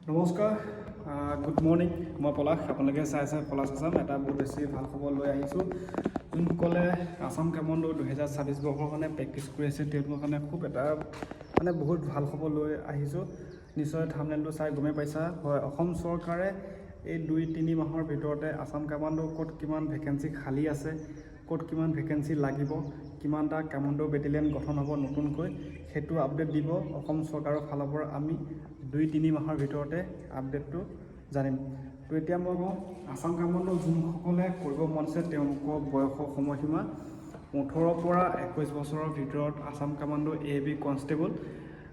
নমস্কাৰ, good morning. মই পলাশ, আপোনালোকে চাই আছে পলাশ আছাম। এটা বহুত বেছি ভাল খবৰ লৈ আহিছোঁ। যোনসকলে আছাম কামাণ্ডো 2026 বৰ্ষৰ কাৰণে প্ৰেক্টিছ কৰি আছে তেওঁলোকৰ কাৰণে খুব এটা বহুত ভাল খবৰ লৈ আহিছোঁ। নিশ্চয় থাম্বনেইলটো চাই গমেই পাইছা। হয়, অসম চৰকাৰে এই 2-3 মাহৰ ভিতৰতে আছাম কামাণ্ডো ক'ত কিমান ভেকেঞ্চি খালী আছে, ক'ত কিমান ভেকেঞ্চি লাগিব, কিমানটা কামাণ্ডো বেটেলিয়ন গঠন হ'ব নতুনকৈ, সেইটো আপডেট দিব অসম চৰকাৰৰ ফালৰ পৰা। আমি 2-3 মাহৰ ভিতৰতে আপডেটটো জানিম। তো এতিয়া মই কওঁ, আছাম কামাণ্ডো যোনসকলে কৰিব মন আছে তেওঁলোকৰ বয়সৰ সময়সীমা 18 পৰা 21 বছৰৰ ভিতৰত আছাম কামাণ্ডো AAB কনষ্টেবল,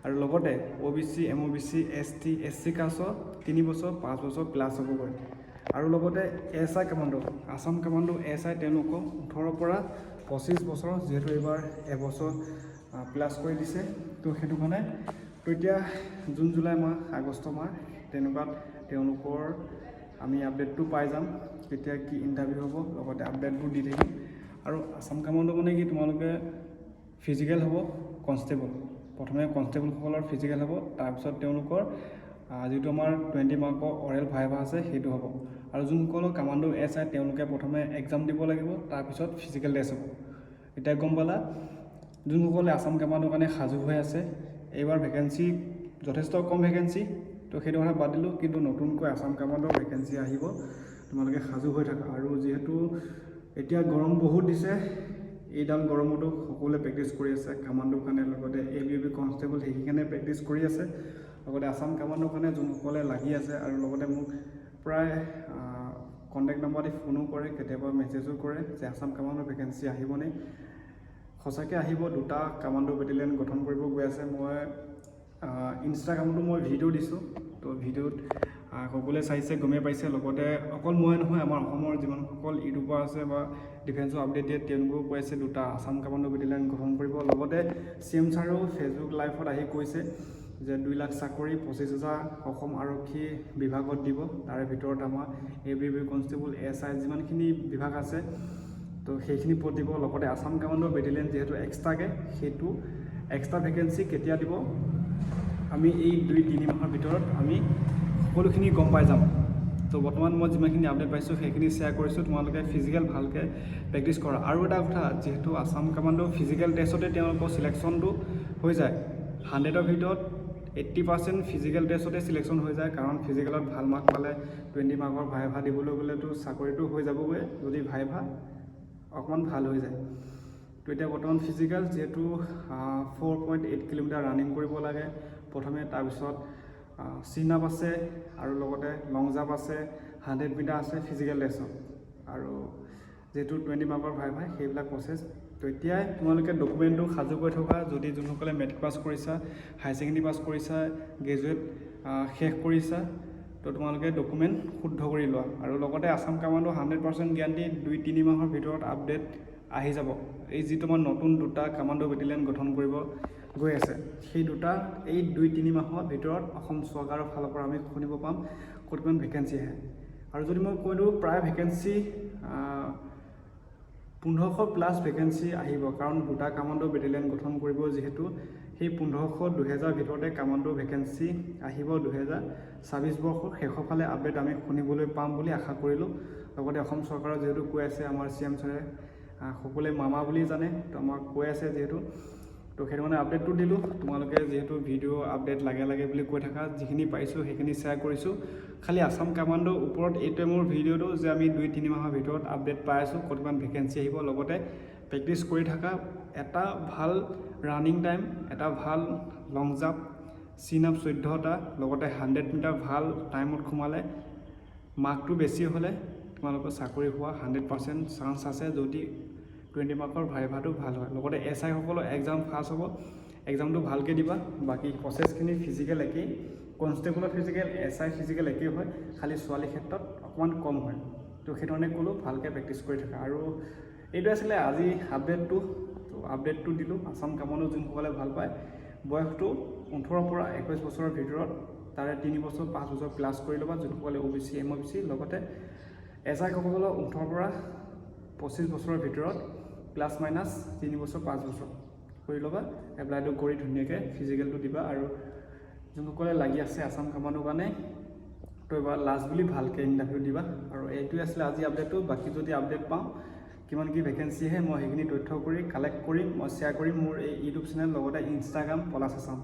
আৰু লগতে OBC, MOBC, ST, SC কাষ্টৰ 3 বছৰ 5 বছৰ প্লাছ হ'বগৈ। আৰু লগতে SI commando, Assam commando SI তেওঁলোকক 18 পৰা 25 বছৰ, যিহেতু এইবাৰ এবছৰ প্লাছ কৰি দিছে। তো সেইটো কাৰণে তো এতিয়া জুন, জুলাই মাহ, আগষ্ট মাহ তেনেকুৱাত তেওঁলোকৰ আমি আপডেটটো পাই যাম, কেতিয়া কি ইণ্টাৰভিউ হ'ব, লগতে আপডেটবোৰ দি থাকিম। আৰু আছাম কামাণ্ডো কি তোমালোকে ফিজিকেল হ'ব কনষ্টেবল, প্ৰথমে কনষ্টেবলসকলৰ ফিজিকেল হ'ব, তাৰপিছত তেওঁলোকৰ যিটো আমাৰ 20 মাৰ্কৰ অৰেল ভাইভা আছে সেইটো হ'ব। আৰু যোনসকলৰ কামাণ্ডো SI তেওঁলোকে প্ৰথমে এক্সাম দিব লাগিব, তাৰপিছত ফিজিকেল টেষ্ট হ'ব। এতিয়া গম পালা যোনসকলে আছাম কামাণ্ডোৰ কাৰণে সাজু হৈ আছে। এইবাৰ ভেকেঞ্চি যথেষ্ট কম ভেকেঞ্চি, তো সেইটো কথা বাদ দিলোঁ, কিন্তু নতুনকৈ আছাম কামাণ্ডোৰ ভেকেঞ্চি আহিব, তোমালোকে সাজু হৈ থাকা। আৰু যিহেতু এতিয়া গৰম বহুত দিছে, এইডাল গৰমতো সকলোৱে প্ৰেক্টিছ কৰি আছে কামাণ্ডোৰ কাৰণে, লগতে ABB কনষ্টেবল সেইকাৰণে প্ৰেক্টিছ কৰি আছে, লগতে আছাম কামাণ্ডোৰ কাৰণে যোনসকলে লাগি আছে। আৰু লগতে মোক প্ৰায় কণ্টেক্ট নম্বৰ দি ফোনো কৰে, কেতিয়াবা মেছেজো কৰে যে আছাম কামাণ্ডোৰ ভেকেঞ্চি আহিবনে। সঁচাকৈ আহিব, 2টা কামাণ্ডো বেটেলিয়ন গঠন কৰিব গৈ আছে। মই ইনষ্টাগ্ৰামতো মই ভিডিঅ' দিছোঁ, তো ভিডিঅ'ত সকলোৱে চাইছে গমেই পাইছে। লগতে অকল মই নহয়, আমাৰ অসমৰ যিমানসকল ইউটিউবাৰ আছে বা ডিফেন্সৰ আপডেট দিয়ে তেওঁলোকেও কৈ আছে 2টা আছাম কামাণ্ডো বেটেলিয়ন গঠন কৰিব। লগতে CM ছাৰেও ফেচবুক লাইভত আহি কৈছে যে 2 লাখ চাকৰি 25,000 অসম আৰক্ষী বিভাগত দিব, তাৰে ভিতৰত আমাৰ ABB কনষ্টেবল SI যিমানখিনি বিভাগ আছে তো সেইখিনি পদ দিব। লগতে আছাম কামাণ্ডো বেটেলিয়ন যিহেতু এক্সট্ৰাকৈ, সেইটো এক্সট্ৰা ভেকেঞ্চি কেতিয়া দিব আমি এই 2-3 মাহৰ ভিতৰত আমি সকলোখিনি গম পাই যাম। তো বৰ্তমান মই যিমানখিনি আপডেট পাইছোঁ সেইখিনি শ্বেয়াৰ কৰিছোঁ। তোমালোকে ফিজিকেল ভালকৈ প্ৰেক্টিছ কৰা। আৰু এটা কথা, যিহেতু আছাম কামাণ্ডো ফিজিকেল টেষ্টতে তেওঁলোকৰ চিলেকশ্যনটো হৈ যায়, 100ৰ ভিতৰত 80% ফিজিকেল টেষ্টতে চিলেকশ্যন হৈ যায়। কাৰণ ফিজিকেলত ভাল মাৰ্ক পালে 20 মাৰ্কৰ ভাইভা দিবলৈ গ'লেতো চাকৰিটো হৈ যাবগৈ, যদি ভাইভা অকণমান ভাল হৈ যায়। তো এতিয়া বৰ্তমান ফিজিকেল যিহেতু 4.8 কিলোমিটাৰ ৰানিং কৰিব লাগে প্ৰথমে, তাৰপিছত চিন আপ আছে, আৰু লগতে লং জাম্প আছে, 100 মিটাৰ আছে ফিজিকেল টেষ্টত, আৰু যিহেতু 20 মাৰ্কৰ ভাই সেইবিলাক প্ৰচেছ। তো এতিয়াই তোমালোকে ডকুমেণ্টটো সাজু কৰি থকা। যদি যোনসকলে মেট্ৰিক পাছ কৰিছা, হায়াৰ ছেকেণ্ডেৰী পাছ কৰিছা, গ্ৰেজুৱেট শেষ কৰিছা, তো তোমালোকে ডকুমেণ্ট শুদ্ধ কৰি লোৱা। আৰু লগতে আছাম কামাণ্ডো 100% গেৰাণ্টি 2-3 মাহৰ ভিতৰত আপডেট আহি যাব। এই যিটো আমাৰ নতুন 2টা কামাণ্ডো বেটেলিয়ন গঠন কৰিব গৈ আছে, সেই 2টা এই 2-3 মাহৰ ভিতৰত অসম চৰকাৰৰ ফালৰ পৰা আমি শুনিব পাম ক'ত কিমান ভেকেঞ্চি আহে। আৰু যদি মই কৈ দিওঁ, প্ৰায় ভেকেঞ্চি 1500 প্লাছ ভেকেঞ্চি আহিব, কাৰণ 2টা কামাণ্ডো বেটেলিয়ন গঠন কৰিব যিহেতু। সেই 1500-2000 ভিতৰতে কামাণ্ডো ভেকেঞ্চি আহিব 2026 বৰ্ষৰ শেষৰ ফালে। আপডেট আমি শুনিবলৈ পাম বুলি আশা কৰিলোঁ। লগতে অসম চৰকাৰৰ যিহেতু কৈ আছে, আমাৰ CM ছাৰে সকলোৱে মামা বুলি জানে, তো আমাক কৈ আছে যিহেতু, তো সেইটো মানে আপডেটটো দিলোঁ। তোমালোকে যিহেতু ভিডিঅ' আপডেট লাগে বুলি কৈ থাকা, যিখিনি পাৰিছোঁ সেইখিনি শ্বেয়াৰ কৰিছোঁ। খালি আছাম কামাণ্ডোৰ ওপৰত এইটোৱে মোৰ ভিডিঅ'টো যে আমি 2-3 মাহৰ ভিতৰত আপডেট পাই আছোঁ ক'ত কিমান ভেকেঞ্চি আহিব। লগতে প্ৰেক্টিছ কৰি থাকা, এটা ভাল ৰানিং টাইম, এটা ভাল লং জাম্প, চিন আপ 14টা, লগতে 100 মিটাৰ ভাল টাইমত সোমালে, মাৰ্কটো বেছি হ'লে তোমালোকৰ চাকৰি হোৱা 100% চান্স আছে, যদি 20 মাৰ্কৰ ভাইভাটো ভাল হয়। লগতে SI সকলৰ এক্সাম ফাৰ্ষ্ট হ'ব, এক্সামটো ভালকৈ দিবা। বাকী প্ৰচেছখিনি ফিজিকেল একেই, কনষ্টেবলৰ ফিজিকেল, SI ফিজিকেল একেই হয়, খালি ছোৱালীৰ ক্ষেত্ৰত অকণমান কম হয়। তো সেইধৰণে ক'লোঁ, ভালকৈ প্ৰেক্টিছ কৰি থাকা। আৰু এইটো আছিলে আজি আপডেটটো। তো আপডেটটো দিলোঁ। আছাম কামাণ্ডো যোনসকলে ভাল পায়, বয়সটো 18 পৰা 21 বছৰৰ ভিতৰত, তাৰে 3 বছৰ 5 বছৰ প্লাছ কৰি ল'বা যোনসকলে OBC, MOBC। লগতে SI সকলৰ 18 পৰা 25 বছৰৰ ভিতৰত প্লাছ মাইনাছ 3 বছৰ 5 বছৰ কৰি ল'বা। এপ্লাইটো কৰি ধুনীয়াকৈ ফিজিকেলটো দিবা। আৰু যোনসকলে লাগি আছে আছাম কামাণ্ডৰ কাৰণে তো এবাৰ লাষ্ট বুলি ভালকৈ ইণ্টাৰভিউ দিবা। আৰু এইটোৱে আছিলে আজি আপডেটটো। বাকী যদি আপডেট পাওঁ কিমান কি ভেকেঞ্চি আহে মই সেইখিনি তথ্য কৰি কালেক্ট কৰিম, মই শ্বেয়াৰ কৰিম মোৰ এই ইউটিউব চেনেল লগতে ইনষ্টাগ্ৰাম পলাশ আছাম।